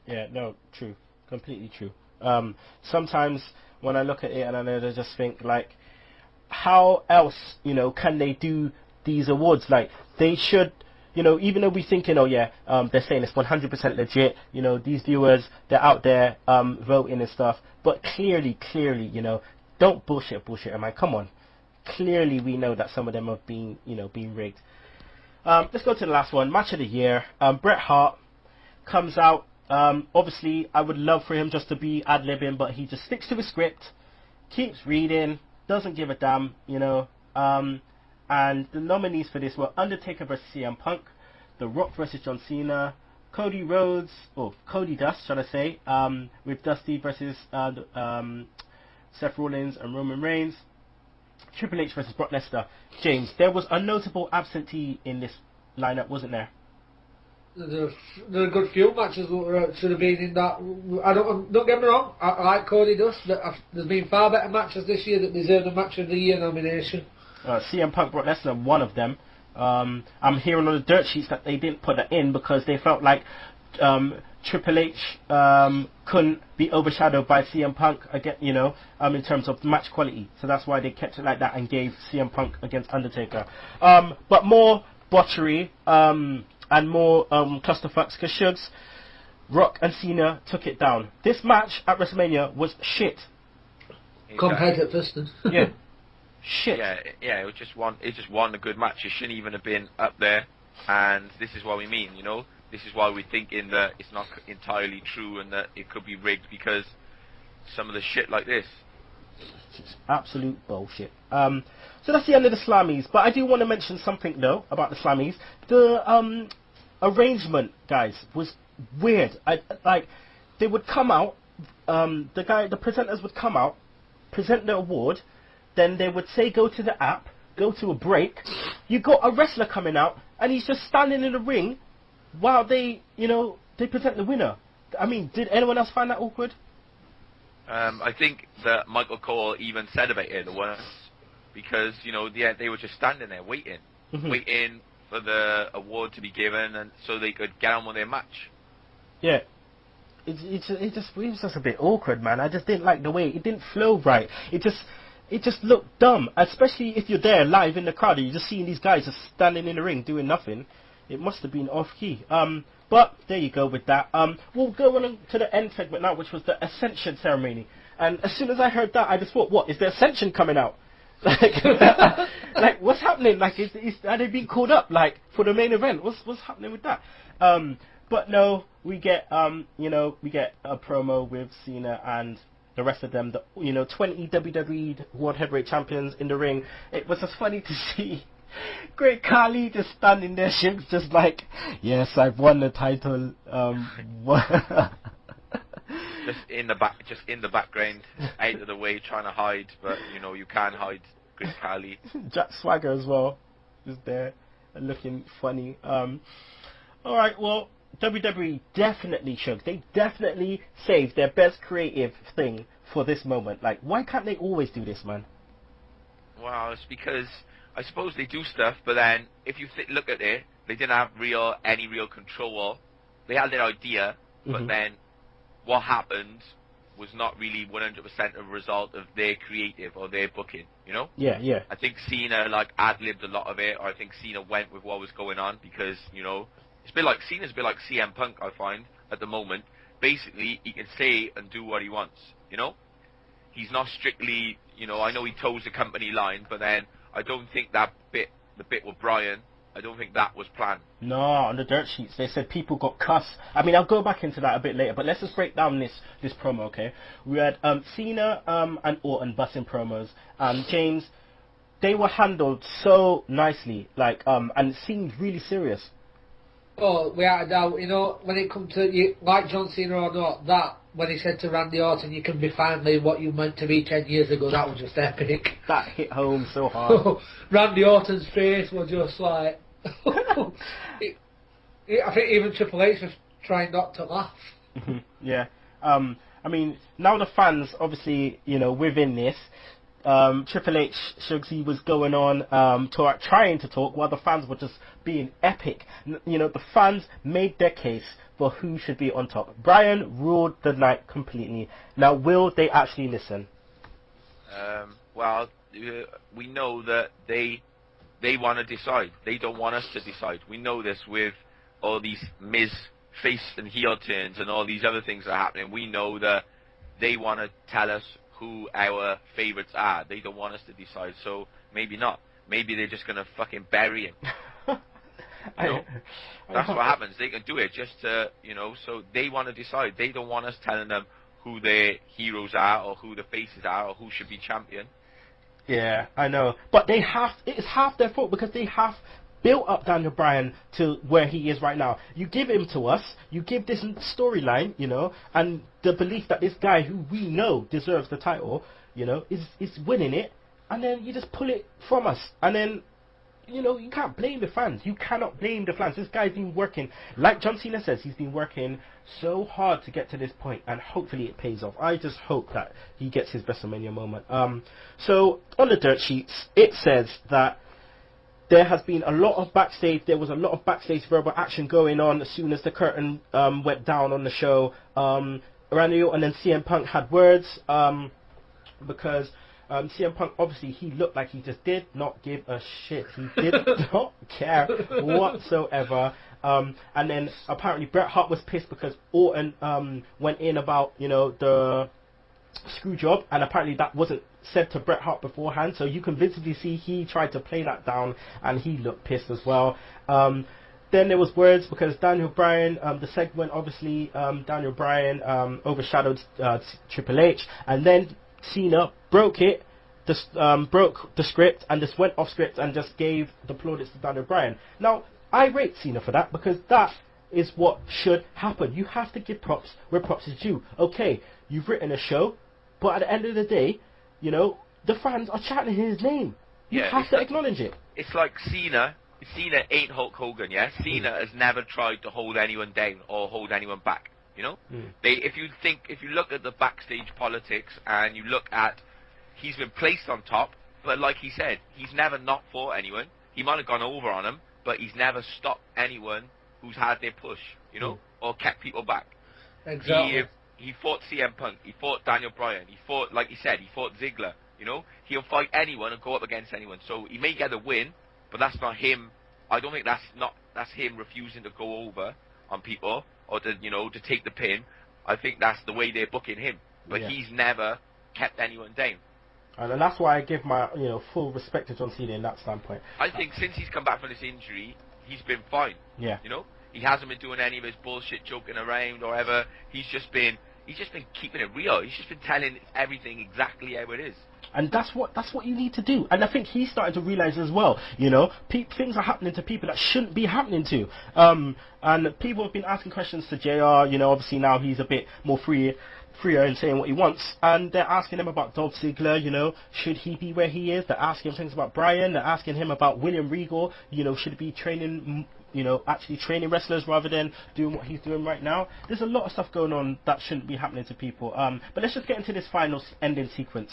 no, true, completely true. Sometimes when I look at it and I just think, like, how else, you know, can they do these awards? Like, they should, you know, even though we're thinking, oh yeah, they're saying it's 100% legit, you know, these viewers, they're out there voting and stuff, but clearly, you know, don't bullshit, man, come on. Clearly we know that some of them have been, you know, being rigged. Let's go to the last one. Match of the year. Bret Hart comes out. Obviously, I would love for him just to be ad-libbing, but he just sticks to his script, keeps reading, doesn't give a damn, you know. And the nominees for this were Undertaker versus CM Punk, The Rock versus John Cena, Cody Rhodes, or CodyDust, should I say, with Dusty versus Seth Rollins and Roman Reigns, Triple H versus Brock Lesnar. James, there was a notable absentee in this lineup, wasn't there? There are a good few matches that should have been in that. Don't get me wrong, I like CodyDust, but there's been far better matches this year that deserve a Match of the Year nomination. CM Punk, Brock Lesnar, one of them. I'm hearing on the dirt sheets that they didn't put that in because they felt like Triple H couldn't be overshadowed by CM Punk again, you know, in terms of match quality. So that's why they kept it like that and gave CM Punk against Undertaker. But more botchery and more clusterfucks because Shugs, Rock and Cena took it down. This match at WrestleMania was shit. Compared to Piston. Yeah. Shit. Yeah, it just won a good match. It shouldn't even have been up there, and this is what we mean, you know. This is why we're thinking that it's not entirely true and that it could be rigged because some of the shit like this. It's absolute bullshit. So that's the end of the SLAMMYS, but I do want to mention something though about the SLAMMYS. The arrangement, guys, was weird. Like they would come out, the presenters would come out, present the award. Then they would say go to the app, go to a break. You got a wrestler coming out, and he's just standing in the ring while they present the winner. I mean, did anyone else find that awkward? I think that Michael Cole even said about it once, because, you know, they were just standing there waiting for the award to be given, and so they could get on with their match. Yeah. It was just a bit awkward, man. I just didn't like the way it didn't flow right. It just looked dumb, especially if you're there live in the crowd and you're just seeing these guys just standing in the ring doing nothing. It must have been off key. But there you go with that. We'll go on to the end segment now, which was the Ascension ceremony. And as soon as I heard that, I just thought, what, is the Ascension coming out? Like what's happening? Like, are they being called up, like, for the main event? What's happening with that? But no, we get we get a promo with Cena and the rest of them, 20 WWE World Heavyweight Champions in the ring. It was just funny to see Great Khali just standing there, just like, yes, I've won the title. Just in the background, out of the way, trying to hide, but you can't hide Great Khali. Jack Swagger as well, just there, looking funny. All right, well, WWE definitely shook. They definitely saved their best creative thing for this moment. Like, why can't they always do this, man? Well, it's because I suppose they do stuff, but then if you look at it, they didn't have any real control. They had their idea, but then what happened was not really 100% a result of their creative or their booking, Yeah. I think Cena ad-libbed a lot of it, or I think Cena went with what was going on because, it's a bit like Cena's a bit like CM Punk, I find, at the moment. Basically, he can say and do what he wants, He's not strictly, I know he toes the company line, but then I don't think the bit with Bryan, I don't think that was planned. No, on the dirt sheets they said people got cussed. I mean, I'll go back into that a bit later, but let's just break down this promo, okay? We had Cena and Orton busting promos. James, they were handled so nicely, and it seemed really serious. Oh, without a doubt, when it comes to, like John Cena or not, when he said to Randy Orton, you can be finally what you meant to be 10 years ago, that was just epic. That hit home so hard. Randy Orton's face was just like... I think even Triple H was trying not to laugh. Yeah. I mean, now the fans, obviously, within this, Triple H, Shugsy was going on trying to talk while the fans were just being epic. The fans made their case for who should be on top. Bryan ruled the night completely. Now, will they actually listen? Well, we know that they want to decide. They don't want us to decide. We know this with all these Miz face and heel turns and all these other things that are happening. We know that they want to tell us who our favourites are. They don't want us to decide, so maybe not. Maybe they're just going to fucking bury him. You know? That's what happens. They can do it just to, you know, so they want to decide. They don't want us telling them who their heroes are or who the faces are or who should be champion. Yeah, I know. But they have, it's half their fault because they have built up Daniel Bryan to where he is right now. You give him to us, you give this storyline, you know, and the belief that this guy who we know deserves the title, you know, is winning it, and then you just pull it from us. And then, you know, you can't blame the fans. You cannot blame the fans. This guy's been working, like John Cena says, he's been working so hard to get to this point, and hopefully it pays off. I just hope that he gets his WrestleMania moment. So on the dirt sheets, it says that there has been a lot of backstage. There was a lot of backstage verbal action going on as soon as the curtain went down on the show. Randy Orton and CM Punk had words because CM Punk, obviously, he looked like he just did not give a shit. He did not care whatsoever. And then apparently Bret Hart was pissed because Orton went in about, you know, the screw job, and apparently that wasn't said to Bret Hart beforehand. So you can visibly see he tried to play that down, and he looked pissed as well. Then there was words because Daniel Bryan, the segment, obviously, Daniel Bryan overshadowed Triple H, and then Cena broke it, broke the script, and just went off script and just gave the plaudits to Daniel Bryan. Now, I rate Cena for that because that is what should happen. You have to give props where props is due. Okay, you've written a show, but at the end of the day, you know, the fans are chanting his name. You have to acknowledge it. It's like Cena ain't Hulk Hogan, yeah? Cena has never tried to hold anyone down or hold anyone back. You know, if you look at the backstage politics and you look at, he's been placed on top, but like he said, he's never not fought anyone. He might have gone over on him, but he's never stopped anyone who's had their push, you know, or kept people back. Exactly. He fought CM Punk, he fought Daniel Bryan, he fought, like he said, he fought Ziggler. You know, he'll fight anyone and go up against anyone. So he may get a win, but that's not him. I don't think that's him refusing to go over on people, or to, you know, to take the pin. I think that's the way they're booking him. But he's never kept anyone down. And that's why I give my, you know, full respect to John Cena in that standpoint. I think since he's come back from this injury, he's been fine. Yeah. You know, he hasn't been doing any of his bullshit joking around or ever. He's just been keeping it real. He's just been telling everything exactly how it is. And that's what you need to do. And I think he's starting to realize as well, you know, things are happening to people that shouldn't be happening to. And people have been asking questions to JR, you know, obviously now he's a bit more freer in saying what he wants. And they're asking him about Dolph Ziggler, you know, should he be where he is? They're asking him things about Bryan. They're asking him about William Regal, you know, should he be training, you know, actually training wrestlers rather than doing what he's doing right now. There's a lot of stuff going on that shouldn't be happening to people. But let's just get into this final ending sequence.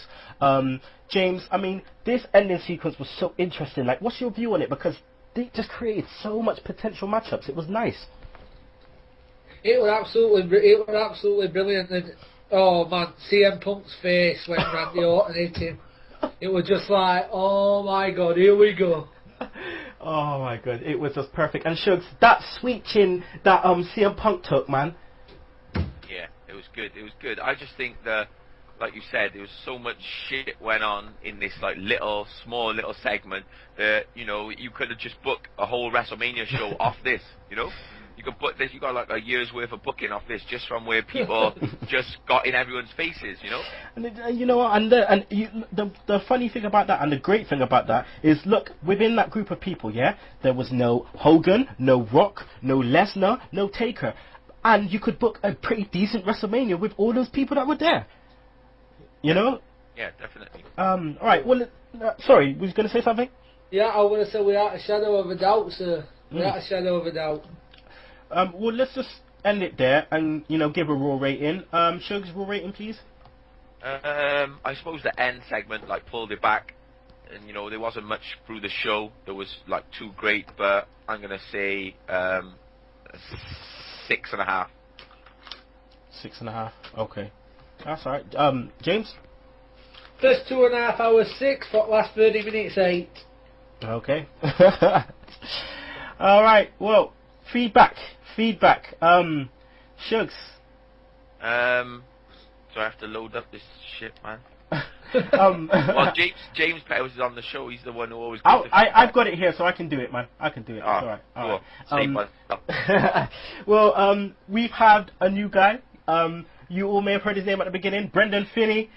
James, I mean, this ending sequence was so interesting. Like, what's your view on it? Because they just created so much potential matchups. It was nice. It was absolutely brilliant. And, oh man, CM Punk's face when Randy Orton hit him. It was just like, oh my god, here we go. Oh my god, it was just perfect. And Shugs, that sweet chin that CM Punk took, man. Yeah, it was good. It was good. I just think that, like you said, there was so much shit went on in this like small little segment that, you know, you could have just booked a whole WrestleMania show off this, you know? You could put this, you got like a year's worth of booking off this just from where people just got in everyone's faces, you know? And you know what? And the funny thing about that, and the great thing about that, is look, within that group of people, yeah, there was no Hogan, no Rock, no Lesnar, no Taker, and you could book a pretty decent WrestleMania with all those people that were there. You know? Yeah, definitely. All right. Well, sorry, was you going to say something? Yeah, I was going to say without a shadow of a doubt, sir. Without a shadow of a doubt. Well, let's just end it there and, you know, give a raw rating. Shugs, raw rating, please. I suppose the end segment, like, pulled it back. And, you know, there wasn't much through the show that was, like, too great. But I'm going to say 6.5. 6.5. Okay. That's all right. James? First 2.5 hours 6, last 30 minutes 8. Okay. All right. Well, feedback. Shugs. So I have to load up this shit, man. Well, James Powers is on the show. He's the one who always gives the feedback. I've got it here, so I can do it, man. I can do it. Ah, It's all right. Save Well, we've had a new guy. You all may have heard his name at the beginning, Brendan Finney.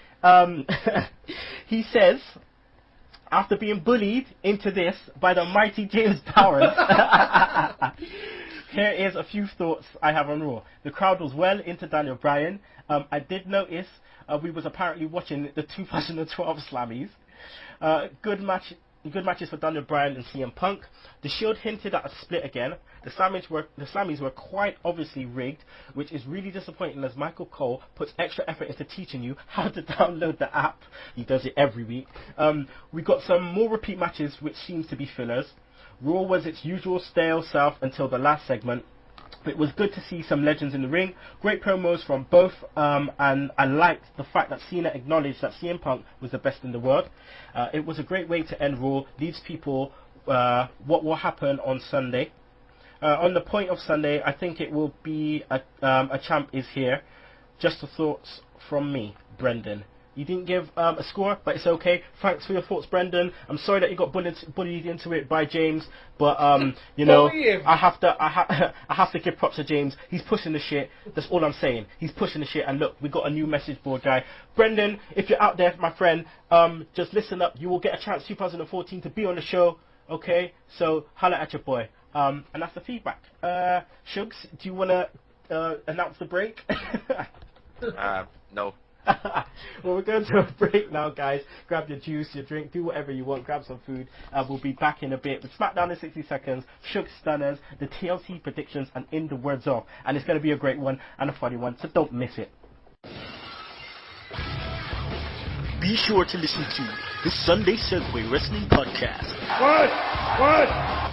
He says, after being bullied into this by the mighty James Powers, here is a few thoughts I have on Raw. The crowd was well into Daniel Bryan. I did notice we was apparently watching the 2012 Slammies. Good matches for Daniel Bryan and CM Punk. The Shield hinted at a split again. The Slammies were quite obviously rigged, which is really disappointing as Michael Cole puts extra effort into teaching you how to download the app. He does it every week. We got some more repeat matches, which seems to be fillers. Raw was its usual stale self until the last segment. It was good to see some legends in the ring. Great promos from both, and I liked the fact that Cena acknowledged that CM Punk was the best in the world. It was a great way to end Raw. These people, what will happen on Sunday? On the point of Sunday, I think it will be a champ is here. Just the thoughts from me, Brendan. You didn't give a score, but it's okay. Thanks for your thoughts, Brendan. I'm sorry that you got bullied into it by James, but you know, I have to give props to James. He's pushing the shit. That's all I'm saying. He's pushing the shit. And look, we got a new message board guy, Brendan. If you're out there, my friend, just listen up. You will get a chance 2014 to be on the show. Okay, so holla at your boy. And that's the feedback. Shugs, do you want to announce the break? No. Well, we're going to a break now, guys. Grab your juice, your drink, do whatever you want, grab some food. We'll be back in a bit with Smackdown in 60 seconds, Sugs Stunners, the TLC predictions, and In the Words Of. And it's going to be a great one and a funny one, so don't miss it. Be sure to listen to the Sunday Segue Wrestling Podcast. What?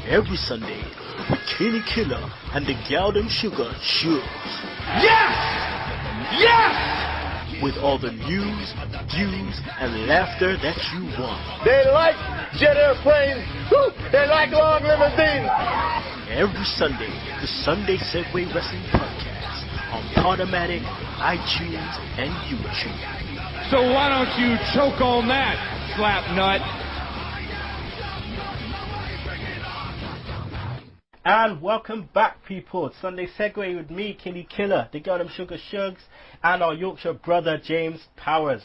Every Sunday with Kinny Killa and the Gal and Sugar Shugs. Yes! Yes! With all the news, views, and laughter that you want. They like jet airplanes. Woo! They like long limousines. Every Sunday, the Sunday Segue Wrestling Podcast on Podomatic, iTunes, and YouTube. So why don't you choke on that, slap nut? And welcome back, people. Sunday Segue with me, Kinny Killa, the Girl Them Sugar Shugs, and our Yorkshire brother, James Powers,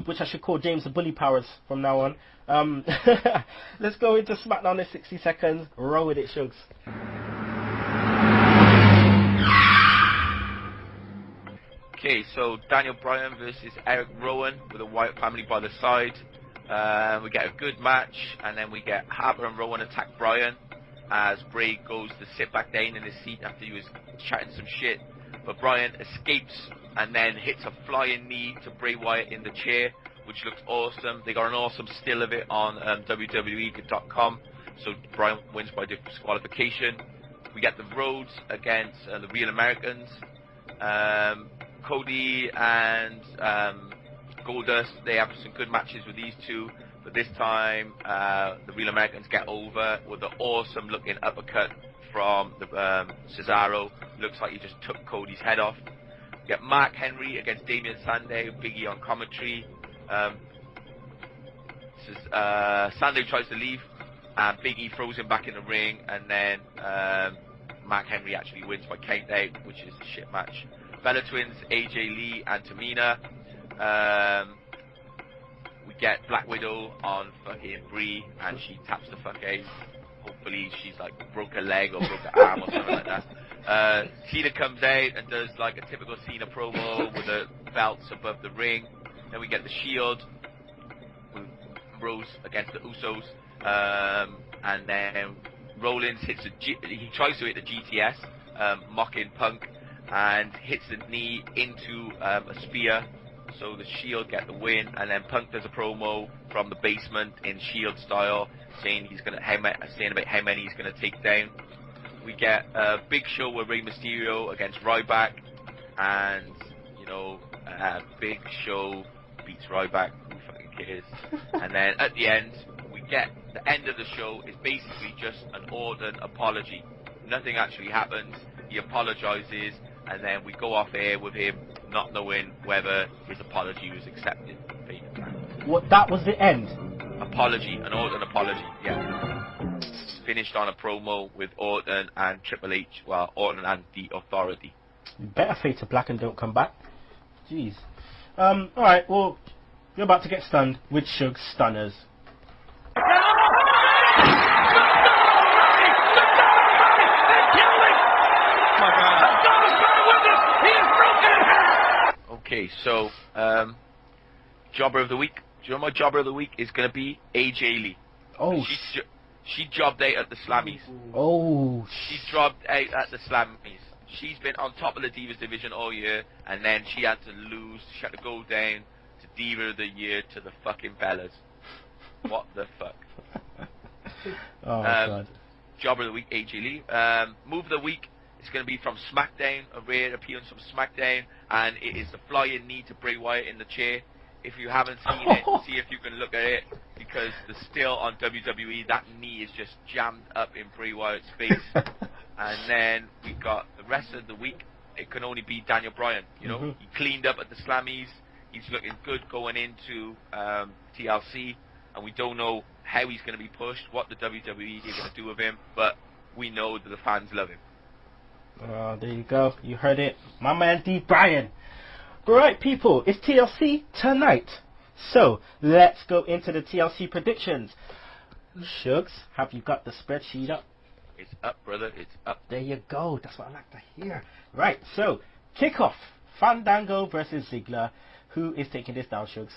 which I should call James the Bully Powers from now on. Let's go into Smackdown in 60 seconds. Roll with it, Shugs. Okay, so Daniel Bryan versus Eric Rowan with a Wyatt family by the side. We get a good match, and then we get Harper and Rowan attack Bryan as Bray goes to sit back down in his seat after he was chatting some shit. But Bryan escapes and then hits a flying knee to Bray Wyatt in the chair, which looks awesome. They got an awesome still of it on WWE.com. So Bryan wins by disqualification. We get the Rhodes against the Real Americans. Cody and Goldust, they have some good matches with these two. But this time, the Real Americans get over with the awesome looking uppercut from the Cesaro. Looks like he just took Cody's head off. We get Mark Henry against Damian Sandow, Big E on commentary. Sandow tries to leave, and Big E throws him back in the ring, and then Mark Henry actually wins by countout, which is a shit match. Bella Twins, AJ Lee and Tamina. We get Black Widow on fucking Brie, and she taps the fuck out. Hopefully she's like broke a leg or broke an arm or something like that. Cena comes out and does like a typical Cena promo with the belts above the ring. Then we get the Shield with Ambrose against the Usos, and then Rollins hits he tries to hit the GTS, mocking Punk, and hits the knee into a spear. So the Shield get the win, and then Punk does a promo from the basement in Shield style, saying about how many he's gonna take down. We get a big show with Rey Mysterio against Ryback, and you know, Big Show beats Ryback. Who fucking cares? And then at the end, we get the end of the show is basically just an ordered apology. Nothing actually happens. He apologizes, and then we go off air with him not knowing whether his apology was accepted. What? That was the end. Apology, an Orton apology. Yeah. Finished on a promo with Orton and Triple H. Well, Orton and the Authority. Better fade to black and don't come back. Jeez. Alright, well, you're about to get stunned with Sugs Stunners. Okay, so, Jobber of the Week. Do you know my Jobber of the Week is going to be AJ Lee. Oh, she jobbed out at the SLAMMYS. Oh, She dropped out at the SLAMMYS. She's been on top of the Divas division all year, and then she had to lose. She had to go down to Diva of the Year to the fucking Bellas. What the fuck? Oh, God. Jobber of the Week, AJ Lee. Move of the Week is going to be from Smackdown, a rare appearance from Smackdown, and it is the flying knee to Bray Wyatt in the chair. If you haven't seen it, see if you can look at it, because still on WWE, that knee is just jammed up in Bray Wyatt's face. And then we got the rest of the week. It can only be Daniel Bryan. You know, he cleaned up at the SLAMMYS. He's looking good going into TLC, and we don't know how he's going to be pushed, what the WWE are going to do with him, but we know that the fans love him. There you go. You heard it. My man D. Bryan. Right, people, it's TLC tonight. So, let's go into the TLC predictions. Sugs, have you got the spreadsheet up? It's up, brother. It's up. There you go. That's what I like to hear. Right, so, kickoff. Fandango versus Ziggler. Who is taking this down, Sugs?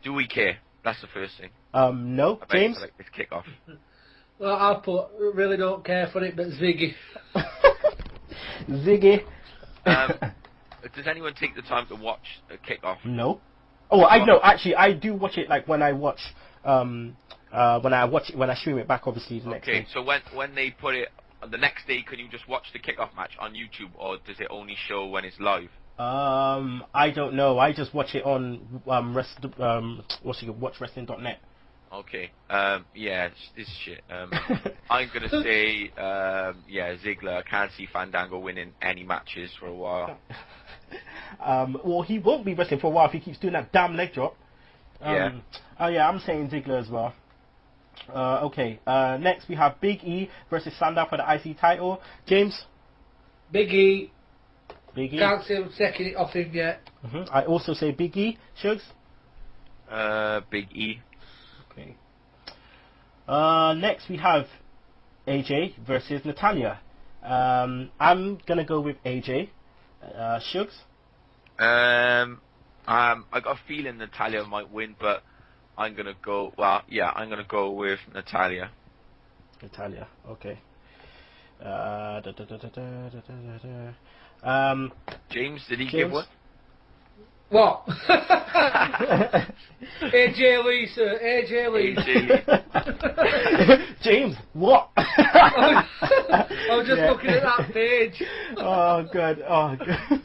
Do we care? That's the first thing. No. James? It's kickoff. Well, I'll put, really don't care for it, but Ziggy. Ziggy. Does anyone take the time to watch a kickoff? No. Oh, I know. Actually, I do watch it. Like when I watch, when I stream it back, obviously the next day. Okay, so when they put it the next day, can you just watch the kickoff match on YouTube, or does it only show when it's live? I don't know. I just watch it on watchwrestling.net. Okay. Yeah, this shit. I'm gonna say, yeah, Ziggler. I can't see Fandango winning any matches for a while. Well, he won't be wrestling for a while if he keeps doing that damn leg drop. Yeah. Oh yeah, I'm saying Ziggler as well. Okay. Next we have Big E versus Sandow for the IC title. James. Big E. Big E. Can't see him taking it off him yet. I also say Big E. Shugs. Big E. Okay. Next we have AJ versus Natalya. I'm gonna go with AJ. Shugs. I got a feeling Natalya might win, but I'm gonna go. Well, yeah, I'm gonna go with Natalya. Natalya. Okay. James, did he give one? What? AJ Lee, sir. AJ Lee. James, what? I was just looking at that page. Oh, good. Oh, good.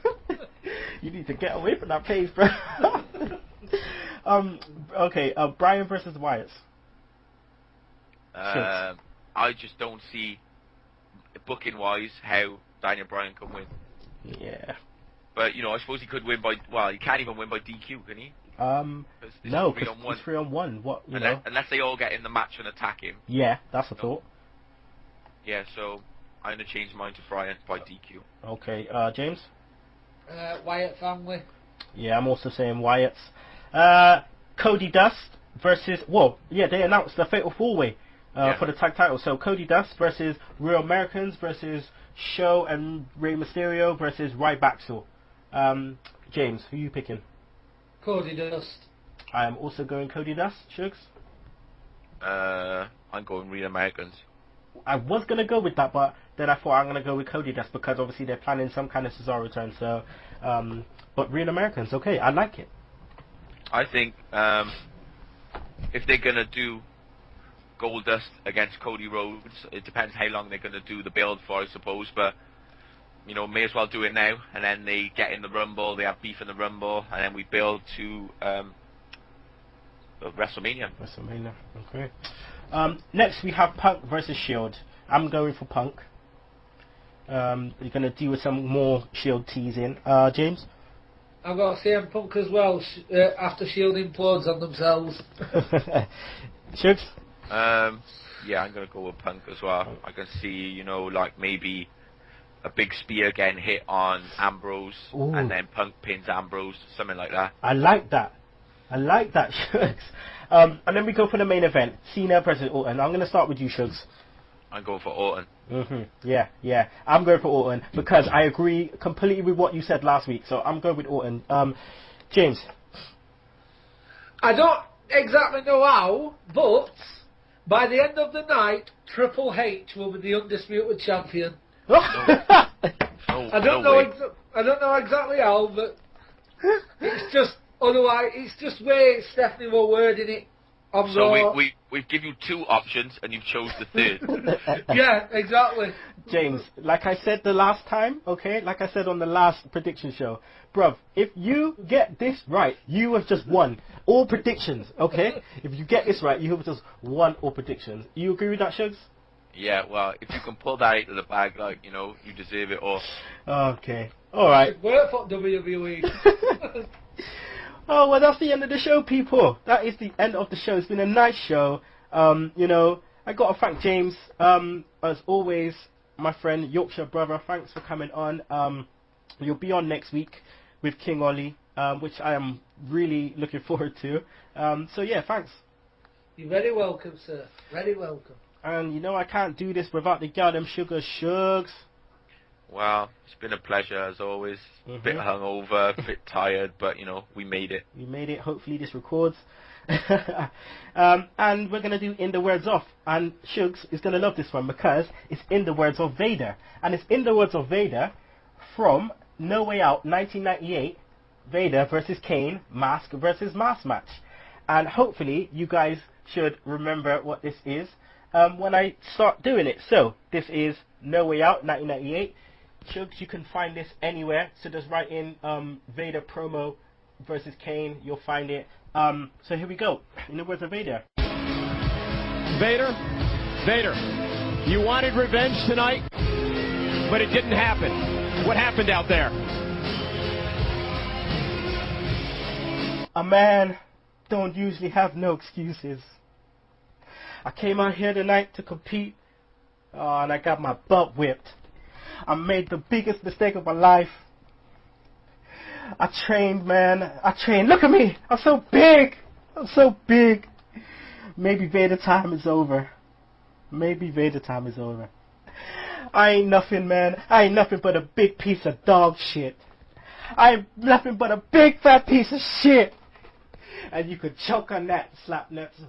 You need to get away from that page, bro. Okay, Bryan versus Wyatts. I just don't see, booking-wise, how Daniel Bryan can win. Yeah. But, you know, I suppose he could win by, well, he can't even win by DQ, can he? No, because it's 3-on-1. What, you know? Unless they all get in the match and attack him. Yeah, that's a thought. Yeah, so I'm going to change mine to Bryan by DQ. Okay, James? Wyatt family. Yeah, I'm also saying Wyatts. CodyDust versus, well, yeah, they announced the Fatal 4-Way for the tag title. So CodyDust versus Real Americans versus Show and Rey Mysterio versus Ryback. James, who are you picking? CodyDust. I am also going CodyDust. Shugs? I'm going Real Americans. I was going to go with that, but then I thought I'm going to go with CodyDust because obviously they're planning some kind of Cesaro return. So, but Real Americans, okay, I like it. I think if they're going to do Goldust against Cody Rhodes, it depends how long they're going to do the build for, I suppose, but you know, may as well do it now, and then they get in the Rumble, they have beef in the Rumble, and then we build to WrestleMania. WrestleMania, okay. Next we have Punk versus Shield. I'm going for Punk. You're going to do with some more Shield teasing. James? I've got CM Punk as well, after Shield implodes on themselves. Shugs? Yeah, I'm gonna go with Punk as well. I can see, you know, like maybe a big spear getting hit on Ambrose, Ooh. and then Punk pins Ambrose, something like that. I like that. Shugs. And then we go for the main event, Cena versus Orton. I'm going to start with you, Shugs. I'm going for Orton. Yeah. I'm going for Orton because I agree completely with what you said last week. So I'm going with Orton. James. I don't exactly know how, but by the end of the night, Triple H will be the undisputed champion. I don't know exactly how, but it's just otherwise. It's just way Stephanie were wording it on So Raw. we've given you 2 options, and you've chose the 3rd. Yeah, exactly. James, like I said the last time, okay, like I said on the last prediction show, bruv, if you get this right, you have just won all predictions, okay? If you get this right, you have just won all predictions. You agree with that, Shugs? Yeah, well, if you can pull that out of the bag, like, you know, you deserve it all. Okay, alright. Work for WWE. Oh, well, that's the end of the show, people. That is the end of the show. It's been a nice show. You know, I got to thank James, as always, my friend, Yorkshire brother. Thanks for coming on. You'll be on next week with King Ollie, which I am really looking forward to. So, yeah, thanks. You're very welcome, sir. Very welcome. And, you know, I can't do this without the goddamn sugar Shugs. Well, it's been a pleasure as always. A bit hungover, a bit tired, but you know, we made it. We made it. Hopefully this records. And we're going to do In the Words Of. And Shugs is going to love this one because it's In the Words of Vader. And it's In the Words of Vader from No Way Out 1998, Vader versus Kane, mask versus mask match. And hopefully you guys should remember what this is when I start doing it. So this is No Way Out 1998. Shugs, you can find this anywhere, so just write in Vader promo versus Kane, you'll find it. So here we go, In the Words of Vader. Vader, you wanted revenge tonight, but it didn't happen. What happened out there? A man don't usually have no excuses. I came out here tonight to compete, and I got my butt whipped. I made the biggest mistake of my life. I trained, man. Look at me. I'm so big. Maybe Vader time is over. I ain't nothing, man. I ain't nothing but a big piece of dog shit. I ain't nothing but a big fat piece of shit. And you could choke on that, slap nuts.